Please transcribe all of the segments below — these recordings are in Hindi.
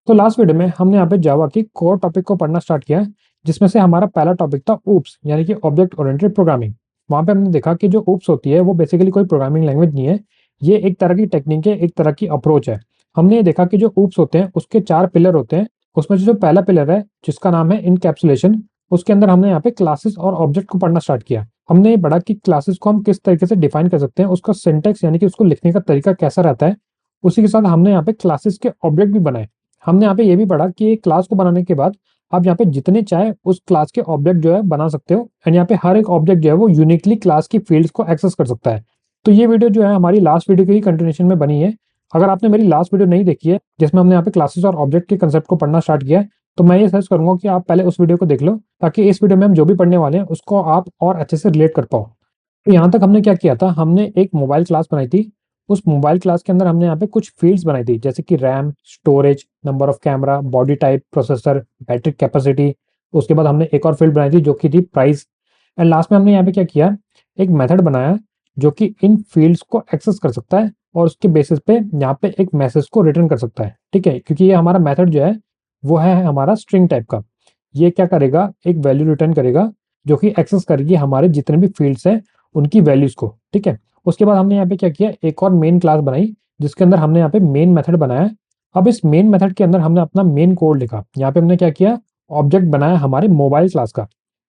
तो लास्ट वीडियो में हमने यहाँ पे जावा की कोर टॉपिक को पढ़ना स्टार्ट किया, जिसमें से हमारा पहला टॉपिक था ऊप्स यानी कि ऑब्जेक्ट ओरिएंटेड प्रोग्रामिंग। वहाँ पे हमने देखा कि जो ऊप्स होती है वो बेसिकली कोई प्रोग्रामिंग लैंग्वेज नहीं है, ये एक तरह की टेक्निक है, एक तरह की अप्रोच है। हमने ये देखा कि जो ऊप्स होते हैं उसके 4 पिलर होते हैं। उसमें से जो पहला पिलर है जिसका नाम है इनकैप्सुलेशन, उसके अंदर हमने यहाँ पे क्लासेस और ऑब्जेक्ट को पढ़ना स्टार्ट किया। हमने ये पढ़ा कि क्लासेस को हम किस तरीके से डिफाइन कर सकते हैं, उसका सिंटैक्स यानी कि उसको लिखने का तरीका कैसा रहता है। उसी के साथ हमने यहाँ पे क्लासेस के ऑब्जेक्ट भी बनाए। हमने यहाँ पे ये भी पढ़ा कि एक क्लास को बनाने के बाद आप यहाँ पे जितने चाहे उस क्लास के ऑब्जेक्ट जो है बना सकते हो, एंड यहाँ पे हर एक ऑब्जेक्ट जो है वो यूनिकली क्लास की फील्ड्स को एक्सेस कर सकता है। तो ये वीडियो जो है हमारी लास्ट वीडियो की ही कंटिन्यूएशन में बनी है। अगर आपने मेरी लास्ट वीडियो नहीं देखी है जिसमें हमने यहाँ पे क्लासेस और ऑब्जेक्ट के कंसेप्ट को पढ़ना स्टार्ट किया है, तो मैं ये सजेस्ट करूंगा कि आप पहले उस वीडियो को देख लो, ताकि इस वीडियो में हम जो भी पढ़ने वाले हैं उसको आप और अच्छे से रिलेट कर पाओ। तो यहाँ तक हमने क्या किया था, हमने एक मोबाइल क्लास बनाई थी। उस मोबाइल क्लास के अंदर हमने यहाँ पे कुछ फील्ड्स बनाई थी, जैसे कि RAM, storage, number of camera, body type, processor, battery capacity. उसके बाद हमने एक और फील्ड बनाई थी जो कि थी प्राइस। एंड लास्ट में हमने यहाँ पे क्या किया, एक मेथड बनाया जो कि इन फील्ड्स को एक्सेस कर सकता है और उसके बेसिस पे यहाँ पे एक मैसेज को रिटर्न कर सकता है। ठीक है, क्योंकि ये हमारा मेथड जो है वो है हमारा स्ट्रिंग टाइप का। ये क्या करेगा, एक वैल्यू रिटर्न करेगा जो कि एक्सेस करेगी हमारे जितने भी फील्ड्स हैं उनकी वैल्यूज को। ठीक है, उसके बाद हमने यहाँ पे क्या किया, एक और मेन क्लास बनाई जिसके अंदर हमने यहाँ पे मेन मेथड बनाया। अब इस मेन मेथड के अंदर हमने अपना मेन कोड लिखा। यहाँ पे हमने क्या किया, ऑब्जेक्ट बनाया हमारे मोबाइल क्लास का।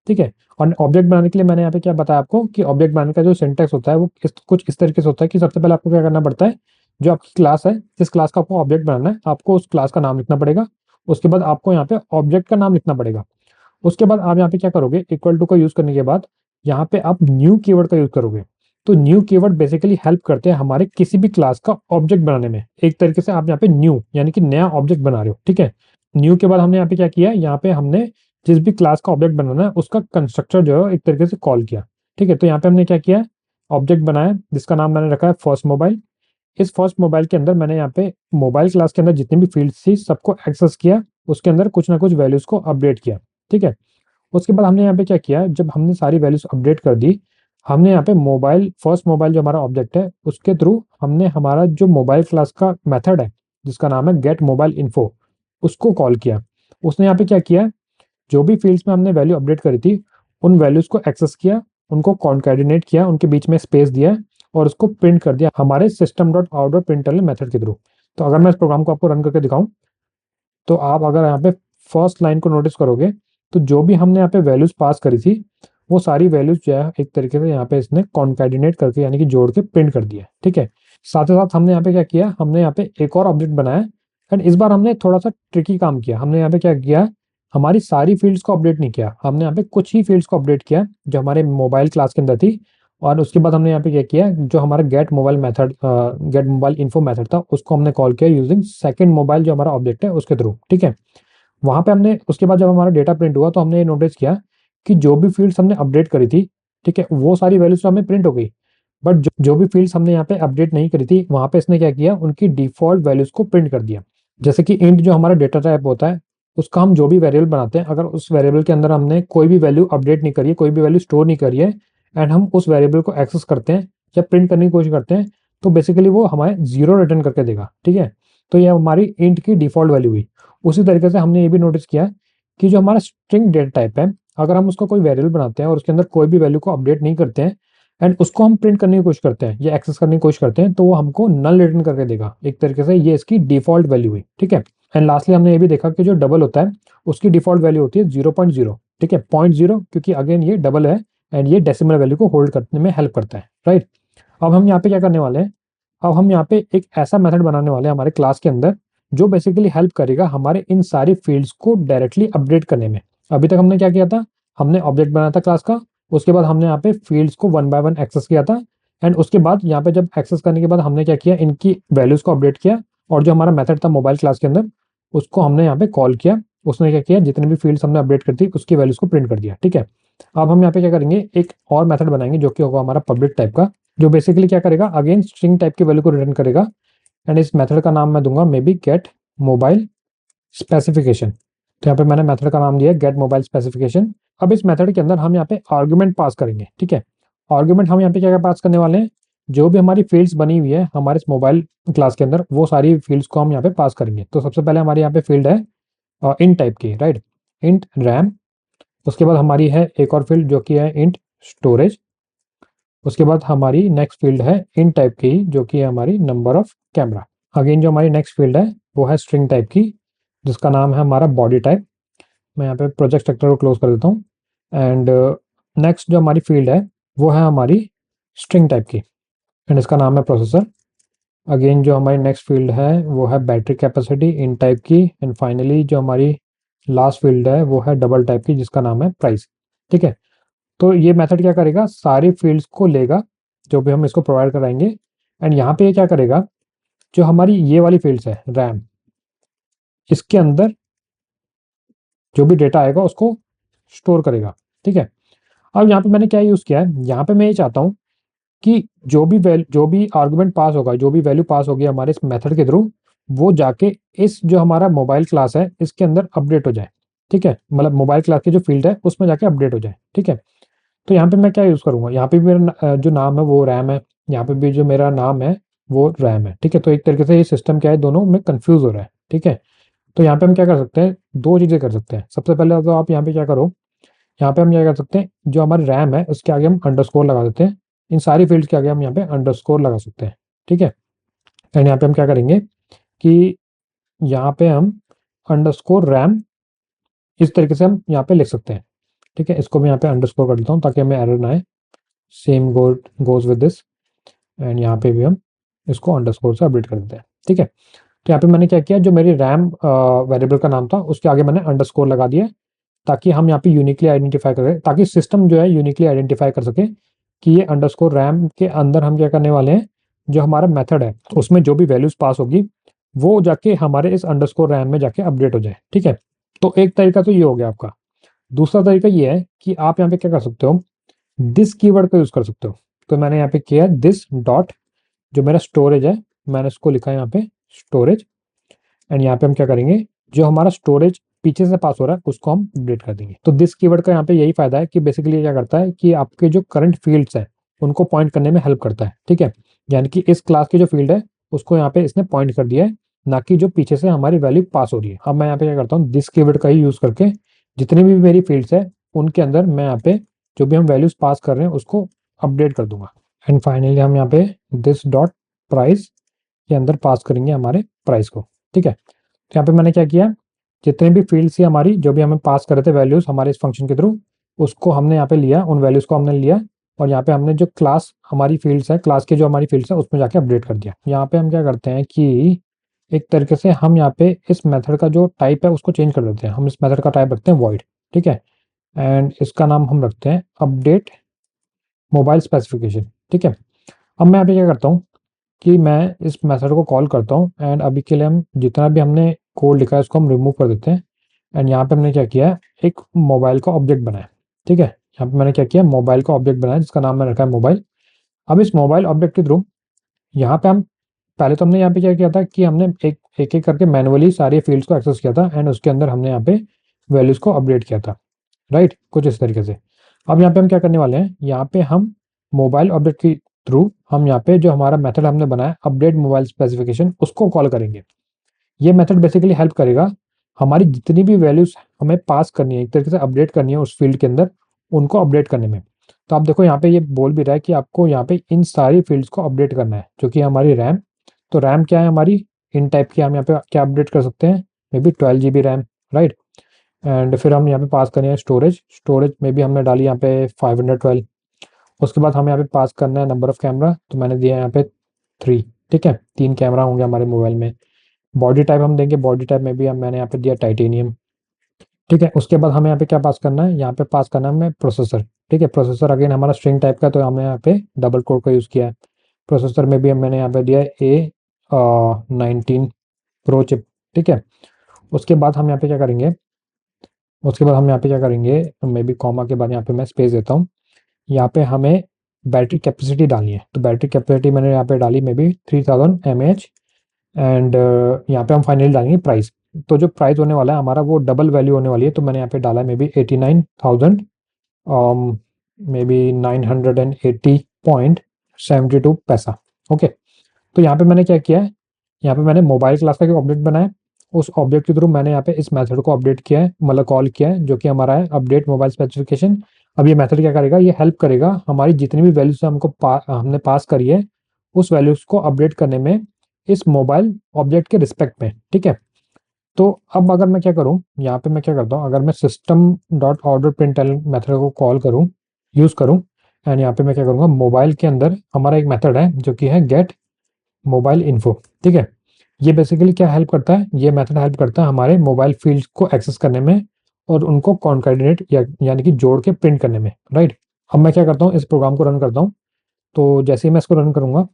ठीक है, और ऑब्जेक्ट बनाने के लिए मैंने यहाँ पे क्या बताया आपको कि ऑब्जेक्ट बनाने का जो सिंटैक्स होता है वो कुछ इस तरीके से होता है कि सबसे पहले आपको क्या करना पड़ता है, जो आपकी क्लास है, जिस क्लास का आपको ऑब्जेक्ट बनाना है, आपको उस क्लास का नाम लिखना पड़ेगा। उसके बाद आपको यहाँ पे ऑब्जेक्ट का नाम लिखना पड़ेगा। उसके बाद आप यहाँ पे क्या करोगे, इक्वल टू का यूज करने के बाद यहाँ पे आप न्यू कीवर्ड का यूज करोगे। तो न्यू कीवर्ड बेसिकली हेल्प करते हैं हमारे किसी भी क्लास का ऑब्जेक्ट बनाने में। एक तरीके से आप यहाँ पे न्यू यानी कि नया ऑब्जेक्ट बना रहे हो। ठीक है, न्यू के बाद हमने यहाँ पे क्या किया, यहाँ पे हमने जिस भी क्लास का ऑब्जेक्ट बनाना है उसका कंस्ट्रक्टर जो है एक तरीके से कॉल किया। ठीक है, तो यहाँ पे हमने क्या किया, ऑब्जेक्ट बनाया जिसका नाम मैंने रखा है फर्स्ट मोबाइल। इस फर्स्ट मोबाइल के अंदर मैंने यहाँ पे मोबाइल क्लास के अंदर जितनी भी फील्ड्स थी सबको एक्सेस किया, उसके अंदर कुछ ना कुछ वैल्यूज को अपडेट किया। ठीक है, उसके बाद हमने यहाँ पे क्या किया, जब हमने सारी वैल्यूज अपडेट कर दी, हमने यहाँ पे मोबाइल फर्स्ट मोबाइल जो हमारा ऑब्जेक्ट है उसके थ्रू हमने हमारा जो मोबाइल क्लास का मेथड है जिसका नाम है गेट मोबाइल इन्फो, उसको कॉल किया। उसने यहाँ पे क्या किया, जो भी फील्ड्स में हमने वैल्यू अपडेट करी थी उन वैल्यूज को एक्सेस किया, उनको कॉन्कैटिनेट किया, उनके बीच में स्पेस दिया और उसको प्रिंट कर दिया हमारे system dot out dot println method के थ्रू। तो अगर मैं इस प्रोग्राम को आपको रन करके दिखाऊं, तो आप अगर यहाँ पे फर्स्ट लाइन को नोटिस करोगे, तो जो भी हमने यहाँ पे वैल्यूज पास करी थी वो सारी वैल्यूज जो है एक तरीके से यहाँ पे इसने कॉन्कैटिनेट करके यानी कि जोड़ के प्रिंट कर दिया। ठीक है, साथ ही साथ हमने यहाँ पे क्या किया, हमने यहाँ पे एक और ऑब्जेक्ट बनाया। एंड इस बार हमने थोड़ा सा ट्रिकी काम किया। हमने यहाँ पे क्या किया, हमारी सारी फील्ड्स को अपडेट नहीं किया, हमने यहाँ पे कुछ ही फील्ड्स को अपडेट किया जो हमारे मोबाइल क्लास के अंदर थी। और उसके बाद हमने यहाँ पे क्या किया, जो हमारा get mobile method, get mobile info method था, उसको हमने कॉल किया यूजिंग सेकंड मोबाइल जो हमारा ऑब्जेक्ट है उसके थ्रू। ठीक है, वहां पे हमने उसके बाद जब हमारा डेटा प्रिंट हुआ तो हमने ये नोटिस किया कि जो भी फील्ड्स हमने अपडेट करी थी, ठीक है, वो सारी वैल्यूज तो हमें प्रिंट हो गई। बट जो भी फील्ड्स हमने यहाँ पे अपडेट नहीं करी थी वहां पे इसने क्या किया, उनकी डिफॉल्ट वैल्यूज को प्रिंट कर दिया। जैसे कि इंट जो हमारा डेटा टाइप होता है, उसका हम जो भी वेरिएबल बनाते हैं, अगर उस वेरिएबल के अंदर हमने कोई भी वैल्यू अपडेट नहीं करी है, कोई भी वैल्यू स्टोर नहीं करी है, एंड हम उस वेरिएबल को एक्सेस करते हैं या प्रिंट करने की कोशिश करते हैं, तो बेसिकली वो हमारे जीरो रिटर्न करके देगा। ठीक है, तो ये हमारी इंट की डिफॉल्ट वैल्यू हुई। उसी तरीके से हमने ये भी नोटिस किया कि जो हमारा स्ट्रिंग डेटा टाइप है, अगर हम उसका कोई वेरिएबल बनाते हैं और उसके अंदर कोई भी वैल्यू को अपडेट नहीं करते हैं एंड उसको हम प्रिंट करने की कोशिश करते हैं या एक्सेस करने की कोशिश करते हैं, तो वो हमको नल रिटर्न करके देगा। एक तरीके से ये इसकी डिफॉल्ट वैल्यू हुई। ठीक है, एंड लास्टली हमने ये भी देखा कि जो डबल होता है उसकी डिफॉल्ट वैल्यू होती है 0.0। ठीक है, 0.0 क्योंकि अगेन ये डबल है एंड ये डेसिमल वैल्यू को होल्ड करने में हेल्प करता है। राइट, अब हम यहाँ पे क्या करने वाले हैं, अब हम यहाँ पे एक ऐसा मेथड बनाने वाले हैं हमारे क्लास के अंदर जो बेसिकली हेल्प करेगा हमारे इन सारी फील्ड्स को डायरेक्टली अपडेट करने में। अभी तक हमने क्या किया था, हमने ऑब्जेक्ट बनाया था क्लास का, उसके बाद हमने यहाँ पे फील्ड्स को वन बाय वन एक्सेस किया था, एंड उसके बाद यहाँ पे जब एक्सेस करने के बाद हमने क्या किया, इनकी वैल्यूज को अपडेट किया, और जो हमारा मेथड था मोबाइल क्लास के अंदर उसको हमने यहाँ पे कॉल किया। उसने क्या किया, जितने भी फील्ड्स हमने अपडेट कर दी उसकी वैल्यूज को प्रिंट कर दिया। ठीक है, अब हम यहाँ पे क्या करेंगे, एक और मेथड बनाएंगे जो कि होगा हमारा पब्लिक टाइप का, जो बेसिकली क्या करेगा, अगेन स्ट्रिंग टाइप की वैल्यू को रिटर्न करेगा। एंड इस मेथड का नाम मैं दूंगा maybe get mobile specification. तो यहाँ पे मैंने मेथड का नाम दिया गेट मोबाइल स्पेसिफिकेशन। अब इस मेथड के अंदर हम यहाँ पे आर्गुमेंट पास करेंगे। ठीक है, आर्गुमेंट हम यहाँ पे क्या पास करने वाले हैं, जो भी हमारी फील्ड्स बनी हुई है हमारे इस मोबाइल क्लास के अंदर, वो सारी फील्ड्स को हम यहाँ पे पास करेंगे। तो सबसे पहले हमारे यहाँ पे फील्ड है इंट टाइप की, राइट, इंट रैम। उसके बाद हमारी है एक और फील्ड जो कि है इंट स्टोरेज। उसके बाद हमारी नेक्स्ट फील्ड है इंट टाइप की जो कि है हमारी नंबर ऑफ कैमरा। अगेन जो हमारी नेक्स्ट फील्ड है वो है स्ट्रिंग टाइप की, जिसका नाम है हमारा बॉडी टाइप। मैं यहाँ पे प्रोजेक्ट स्ट्रक्चर को क्लोज कर देता हूँ। एंड नेक्स्ट जो हमारी फील्ड है वो है हमारी स्ट्रिंग टाइप की, एंड इसका नाम है प्रोसेसर। अगेन जो हमारी नेक्स्ट फील्ड है वो है बैटरी कैपेसिटी इन टाइप की। एंड फाइनली जो हमारी लास्ट फील्ड है वो है डबल टाइप की, जिसका नाम है प्राइस। ठीक है, तो ये मेथड क्या करेगा, सारी फील्ड्स को लेगा जो भी हम इसको प्रोवाइड कराएंगे, एंड यहाँ पे ये क्या करेगा, जो हमारी ये वाली फील्ड्स है रैम, इसके अंदर जो भी डेटा आएगा उसको स्टोर करेगा। ठीक है, अब यहाँ पे मैंने क्या यूज़ किया है, यहाँ पे मैं ये चाहता हूँ कि जो भी आर्गुमेंट पास होगा, जो भी वैल्यू पास होगी हमारे इस मेथड के थ्रू, वो जाके इस जो हमारा मोबाइल क्लास है इसके अंदर अपडेट हो जाए। ठीक है, मतलब मोबाइल क्लास की जो फील्ड है उसमें जाके अपडेट हो जाए। ठीक है, तो यहाँ पे मैं क्या यूज़ करूँगा, यहाँ पे भी मेरा जो नाम है वो रैम है, यहाँ पे भी जो मेरा नाम है वो रैम है। ठीक है, तो एक तरीके से ये सिस्टम क्या है, दोनों में कंफ्यूज हो रहा है। ठीक है, तो यहाँ पे हम क्या कर सकते हैं, दो चीज़ें कर सकते हैं। सबसे पहले तो आप यहाँ पे क्या करो, यहाँ पे हम क्या कर सकते हैं, जो हमारी रैम है उसके आगे हम अंडरस्कोर लगा देते हैं। इन सारी फील्ड्स के आगे हम यहाँ पे अंडरस्कोर लगा सकते हैं। ठीक है, एंड यहाँ पे हम क्या करेंगे कि यहाँ पे हम अंडरस्कोर रैम इस तरीके से हम यहाँ पे लिख सकते हैं। ठीक है, इसको मैं यहाँ पे अंडरस्कोर कर देता हूँ ताकि हमें एरर ना आए। Same goes with this, and यहाँ पे भी हम इसको अंडरस्कोर से अपडेट कर देते हैं। ठीक है, तो यहाँ पे मैंने क्या किया, जो मेरी रैम वेरिएबल का नाम था उसके आगे मैंने अंडरस्कोर लगा दिया, ताकि हम यहाँ पे यूनिकली आइडेंटिफाई करें, ताकि सिस्टम जो है यूनिकली आइडेंटिफाई कर सके कि ये अंडरस्कोर रैम के अंदर हम क्या करने वाले हैं, जो हमारा मेथड है उसमें जो भी वैल्यूज पास होगी वो जाके हमारे इस अंडरस्कोर रैम में जाके अपडेट हो जाए। ठीक है, तो एक तरीका तो ये हो गया आपका। दूसरा तरीका ये है कि आप यहाँ पे क्या कर सकते हो, दिस कीवर्ड का यूज कर सकते हो। तो मैंने यहाँ पे किया दिस डॉट, जो मेरा स्टोरेज है मैंने उसको लिखा है यहाँ पे स्टोरेज, एंड यहाँ पे हम क्या करेंगे, जो हमारा स्टोरेज पीछे से पास हो रहा है उसको हम अपडेट कर देंगे। तो दिस कीवर्ड का यहाँ पे यही फायदा है कि बेसिकली क्या करता है कि आपके जो करंट फील्ड्स है उनको पॉइंट करने में हेल्प करता है। ठीक है, यानी कि इस क्लास की जो फील्ड है उसको यहाँ पे इसने पॉइंट कर दिया है, ना कि जो पीछे से हमारी वैल्यू पास हो रही है। अब मैं यहाँ पे क्या करता हूँ, दिस कीवर्ड का ही यूज करके जितनी भी मेरी फील्ड्स है उनके अंदर मैं यहाँ पे जो भी हम वैल्यूज पास कर रहे हैं उसको अपडेट कर दूंगा। एंड फाइनली हम यहाँ पे दिस डॉट प्राइस के अंदर पास करेंगे हमारे प्राइस को। ठीक है, तो यहाँ पे मैंने क्या किया, जितने भी फील्ड्स थी हमारी, जो भी हमें पास कर रहे थे वैल्यूज हमारे इस फंक्शन के थ्रू, उसको हमने यहाँ पे लिया, उन वैल्यूज को हमने लिया, और यहाँ पे हमने जो क्लास हमारी फील्ड्स है, क्लास की जो हमारी फील्ड्स है उसमें जाके अपडेट कर दिया। यहाँ पे हम क्या करते हैं कि एक तरीके से हम यहाँ पे इस मेथड का जो टाइप है उसको चेंज कर देते हैं। हम इस मेथड का टाइप रखते हैं वॉइड। ठीक है, एंड इसका नाम हम रखते हैं अपडेट मोबाइल स्पेसिफिकेशन। ठीक है, अब मैं यहाँ पे क्या करता हूँ कि मैं इस मेथड को कॉल करता हूँ, एंड अभी के लिए हम जितना भी हमने कोड लिखा है उसको हम रिमूव कर देते हैं। एंड यहाँ पे हमने क्या किया है, एक मोबाइल का ऑब्जेक्ट बनाया। ठीक है, यहाँ पे मैंने क्या किया, मोबाइल का ऑब्जेक्ट बनाया जिसका नाम मैंने रखा है मोबाइल। अब इस मोबाइल ऑब्जेक्ट के थ्रू यहाँ पे हम पहले तो हमने यहाँ पे क्या किया था कि हमने एक एक करके मैनुअली सारी फील्ड्स को एक्सेस किया था, एंड उसके अंदर हमने यहाँ पे वैल्यूज को अपडेट किया था, राइट, कुछ इस तरीके से। अब यहाँ पे हम क्या करने वाले हैं, यहाँ पे हम मोबाइल ऑब्जेक्ट के थ्रू हम यहाँ पे जो हमारा मेथड हमने बनाया अपडेट मोबाइल स्पेसिफिकेशन उसको कॉल करेंगे। ये मेथड बेसिकली हेल्प करेगा हमारी जितनी भी वैल्यूज हमें पास करनी है, एक तरीके से अपडेट करनी है उस फील्ड के अंदर, उनको अपडेट करने में। तो आप देखो यहाँ पे ये बोल भी रहा है कि आपको यहाँ पे इन सारी फील्ड्स को अपडेट करना है, जो कि हमारी रैम। तो रैम क्या है हमारी, इन टाइप की, हम यहाँ पे क्या अपडेट कर सकते हैं, may be 12 GB RAM, right. And फिर हम यहाँ पे पास करें स्टोरेज, स्टोरेज में भी हमने डाली यहाँ पे 512। उसके बाद हमें यहाँ पे पास करना है नंबर ऑफ कैमरा, तो मैंने दिया यहाँ पे 3। ठीक है, 3 कैमरा होंगे हमारे मोबाइल में। बॉडी टाइप हम देंगे, बॉडी टाइप में भी हम मैंने यहाँ पे दिया टाइटेनियम। ठीक है, उसके बाद हमें यहाँ पे क्या पास करना है, यहाँ पे पास करना है हमें प्रोसेसर। ठीक है, प्रोसेसर अगेन हमारा स्ट्रिंग टाइप का, तो हमने यहाँ पे डबल कोड का यूज़ किया है। प्रोसेसर में भी मैंने यहाँ पे दिया है A19 प्रो चिप। ठीक है, उसके बाद हम यहाँ पे क्या करेंगे, उसके बाद हम यहाँ पे क्या करेंगे, मे बी कॉमा के बाद यहाँ पे मैं स्पेस देता हूँ। यहाँ पे हमें बैटरी कैपेसिटी डालनी है, तो बैटरी कैपेसिटी मैंने यहाँ पे डाली मे बी 3000 mAh। एंड यहाँ पे हम फाइनली डालेंगे प्राइस। तो जो प्राइस होने वाला है हमारा वो डबल वैल्यू होने वाली है, तो मैंने यहाँ पे डाला है मे बी 89,000, मे बी 980.9 72 पैसा। ओके, तो यहाँ पे मैंने क्या किया है, यहाँ पे मैंने मोबाइल क्लास का एक ऑब्जेक्ट बनाया, उस ऑब्जेक्ट के थ्रू मैंने यहाँ पे इस मेथड को अपडेट किया है, मतलब कॉल किया है, जो कि हमारा है अपडेट मोबाइल स्पेसिफिकेशन। अब ये मेथड क्या करेगा, ये हेल्प करेगा हमारी जितनी भी वैल्यूज हमने पास करी है उस वैल्यूज को अपडेट करने में इस मोबाइल ऑब्जेक्ट के रिस्पेक्ट में। ठीक है, तो अब अगर मैं क्या करूँ, यहाँ पे मैं क्या करता हूँ, अगर मैं system dot order print method को कॉल करूँ, यूज़ करूँ, एंड यहाँ पे मैं क्या करूँगा, मोबाइल के अंदर हमारा एक मेथड है जो कि है गेट मोबाइल इन्फो। ठीक है, ये बेसिकली क्या हेल्प करता है, ये मेथड हेल्प करता है हमारे मोबाइल फील्ड्स को एक्सेस करने में और उनको कॉन्कैटिनेट यानी कि जोड़ के प्रिंट करने में, राइट। अब मैं क्या करता हूँ, इस प्रोग्राम को रन करता हूँ। तो जैसे ही मैं इसको रन करूँगा,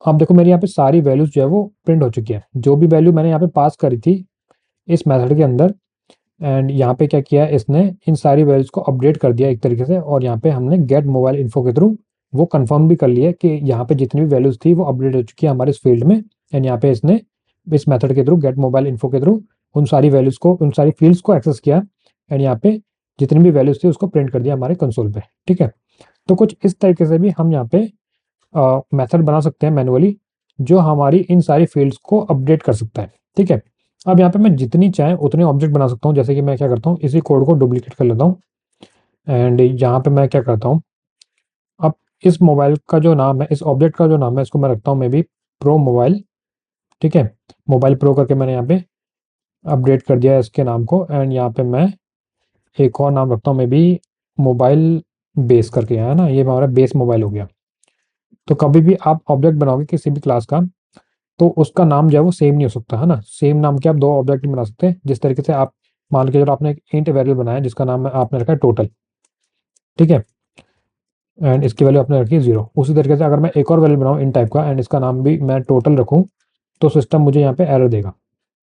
आप देखो मेरी यहाँ पे सारी वैल्यूज जो है वो प्रिंट हो चुकी है, जो भी वैल्यू मैंने यहाँ पे पास करी थी इस मेथड के अंदर। एंड यहाँ पे क्या किया है, इसने इन सारी वैल्यूज को अपडेट कर दिया एक तरीके से, और यहाँ पे हमने गेट मोबाइल इन्फो के थ्रू वो कंफर्म भी कर लिया कि यहाँ पे जितनी भी वैल्यूज थी वो अपडेट हो चुकी है हमारे इस फील्ड में। एंड यहाँ पे इसने इस मेथड के थ्रू गेट मोबाइल इन्फो के थ्रू उन सारी वैल्यूज को, उन सारी फील्ड्स को एक्सेस किया, एंड यहाँ पे जितनी भी वैल्यूज थी उसको प्रिंट कर दिया हमारे कंसोल पे। ठीक है, तो कुछ इस तरीके से भी हम यहाँ पे मेथड बना सकते हैं मैनुअली, जो हमारी इन सारी फील्ड्स को अपडेट कर सकता है। ठीक है, अब यहाँ पे मैं जितनी चाहे उतने ऑब्जेक्ट बना सकता हूँ। जैसे कि मैं क्या करता हूँ, इसी कोड को डुप्लीकेट कर लेता हूँ, एंड यहाँ पे मैं क्या करता हूँ, अब इस मोबाइल का जो नाम है, इस ऑब्जेक्ट का जो नाम है, इसको मैं रखता हूँ मे बी प्रो मोबाइल। ठीक है, मोबाइल प्रो करके मैंने यहाँ पे अपडेट कर दिया है इसके नाम को, एंड यहाँ पे मैं एक और नाम रखता हूँ मे बी मोबाइल बेस करके, है ना, ये हमारा बेस मोबाइल हो गया। तो कभी भी आप ऑब्जेक्ट बनाओगे किसी भी क्लास का, तो उसका नाम जो है वो सेम नहीं हो सकता, है ना। सेम नाम के आप दो ऑब्जेक्ट नहीं बना सकते। जिस तरीके से आप मान के चलो आपने एक इंट वेरिएबल बनाया जिसका नाम आपने रखा है टोटल, ठीक है, एंड इसकी वैल्यू आपने रखी है 0। उसी तरीके से अगर मैं एक और वैल्यू बनाऊँ इन टाइप का, एंड इसका नाम भी मैं टोटल रखूँ, तो सिस्टम मुझे यहाँ पे एरर देगा।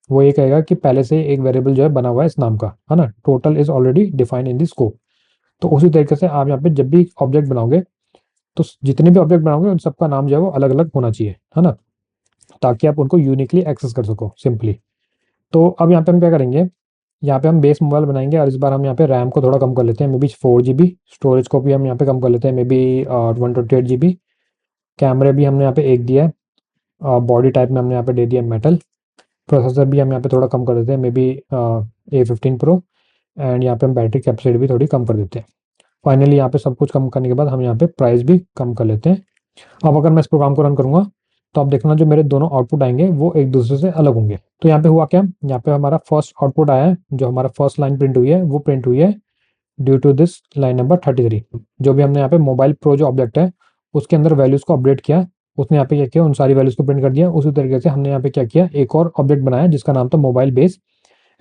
वो ये कहेगा कि पहले से एक वेरिएबल जो है बना हुआ है इस नाम का, है ना, total is already defined in the scope. तो उसी तरीके से आप यहाँ पे जब भी ऑब्जेक्ट बनाओगे, तो जितने भी ऑब्जेक्ट बनाओगे उन सबका नाम जो है वो अलग अलग होना चाहिए, है ना, ताकि आप उनको यूनिकली एक्सेस कर सको सिंपली। तो अब यहाँ पे हम क्या करेंगे, यहाँ पे हम बेस मोबाइल बनाएंगे, और इस बार हम यहाँ पे रैम को थोड़ा कम कर लेते हैं, मे बी 4 GB। स्टोरेज को भी हम यहाँ पे कम कर लेते हैं, मे बी 128 GB। कैमरे भी हमने यहाँ पे एक दिया है, बॉडी टाइप में हमने यहाँ पे दे दिया मेटल। प्रोसेसर भी हम यहाँ पे थोड़ा कम कर देते हैं, may be A15 Pro। And यहाँ पे हम बैटरी कैपेसिटी भी थोड़ी कम कर देते हैं। फाइनली यहाँ पे सब कुछ कम करने के बाद हम यहाँ पे प्राइस भी कम कर लेते हैं। अब अगर मैं इस प्रोग्राम को रन करूँगा, तो आप देखना जो मेरे दोनों आउटपुट आएंगे वो एक दूसरे से अलग होंगे। तो यहाँ पे हुआ क्या, यहाँ पे हमारा फर्स्ट आउटपुट आया है, जो हमारा फर्स्ट लाइन प्रिंट हुई है वो प्रिंट हुई है due to this line number 33। जो भी हमने यहाँ पे मोबाइल प्रो जो ऑब्जेक्ट है उसके अंदर वैल्यूज को अपडेट किया, उसने यहाँ पे क्या किया, उन सारी वैल्यूज को प्रिंट कर दिया। उसी तरीके से हमने यहाँ पे क्या किया, एक और ऑब्जेक्ट बनाया जिसका नाम था मोबाइल बेस,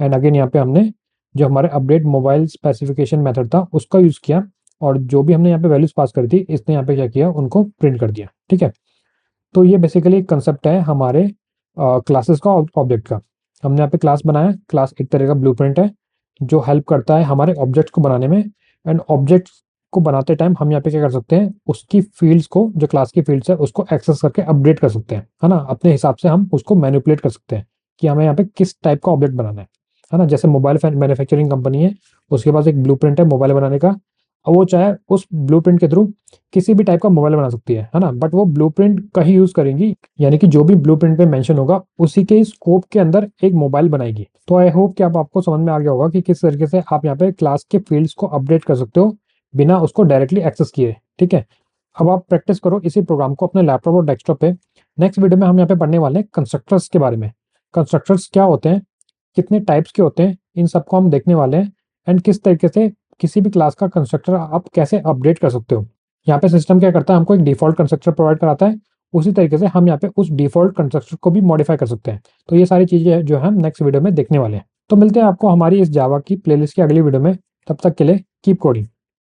एंड अगेन यहाँ पे हमने जो हमारे अपडेट मोबाइल स्पेसिफिकेशन मेथड था उसका यूज किया, और जो भी हमने यहाँ पे वैल्यूज पास करी थी इसने यहाँ पे क्या किया, उनको प्रिंट कर दिया। ठीक है, तो ये बेसिकली कंसेप्ट है हमारे क्लासेस का, ऑब्जेक्ट का। हमने यहाँ पे क्लास बनाया, क्लास एक तरह का ब्लूप्रिंट है जो हेल्प करता है हमारे ऑब्जेक्ट्स को बनाने में। एंड ऑब्जेक्ट्स को बनाते टाइम हम यहाँ पे क्या कर सकते हैं, उसकी फील्ड्स को, जो क्लास की फील्ड्स है उसको एक्सेस करके अपडेट कर सकते हैं, है ना। अपने हिसाब से हम उसको मैनिपुलेट कर सकते हैं कि हमें यहाँ पे किस टाइप का ऑब्जेक्ट बनाना है ना। जैसे मोबाइल मैन्युफैक्चरिंग कंपनी है, उसके पास एक ब्लूप्रिंट है मोबाइल बनाने का, और वो चाहे उस ब्लूप्रिंट के थ्रू किसी भी टाइप का मोबाइल बना सकती है ना, बट वो ब्लूप्रिंट का ही यूज करेंगी, यानी कि जो भी ब्लूप्रिंट पे मेंशन होगा उसी के स्कोप के अंदर एक मोबाइल बनाएगी। तो आई होप कि अब आपको समझ में आ गया होगा कि किस तरीके से आप यहाँ पे क्लास के फील्ड्स को अपडेट कर सकते हो बिना उसको डायरेक्टली एक्सेस किए। ठीक है, अब आप प्रैक्टिस करो इसी प्रोग्राम को अपने लैपटॉप और डेस्कटॉप पे। नेक्स्ट वीडियो में हम यहाँ पे पढ़ने वाले हैं कंस्ट्रक्टर्स के बारे में। कंस्ट्रक्टर्स क्या होते हैं, कितने टाइप्स के होते हैं, इन सबको हम देखने वाले हैं, एंड किस तरीके से किसी भी क्लास का कंस्ट्रक्टर आप कैसे अपडेट कर सकते हो। यहाँ पे सिस्टम क्या करता है, हमको एक डिफॉल्ट कंस्ट्रक्टर प्रोवाइड कराता है, उसी तरीके से हम यहाँ पे उस डिफॉल्ट कंस्ट्रक्टर को भी मॉडिफाई कर सकते हैं। तो ये सारी चीजें जो हम नेक्स्ट वीडियो में देखने वाले हैं। तो मिलते हैं आपको हमारी इस जावा की प्लेलिस्ट की अगली वीडियो में। तब तक के लिए कीप कोडिंग।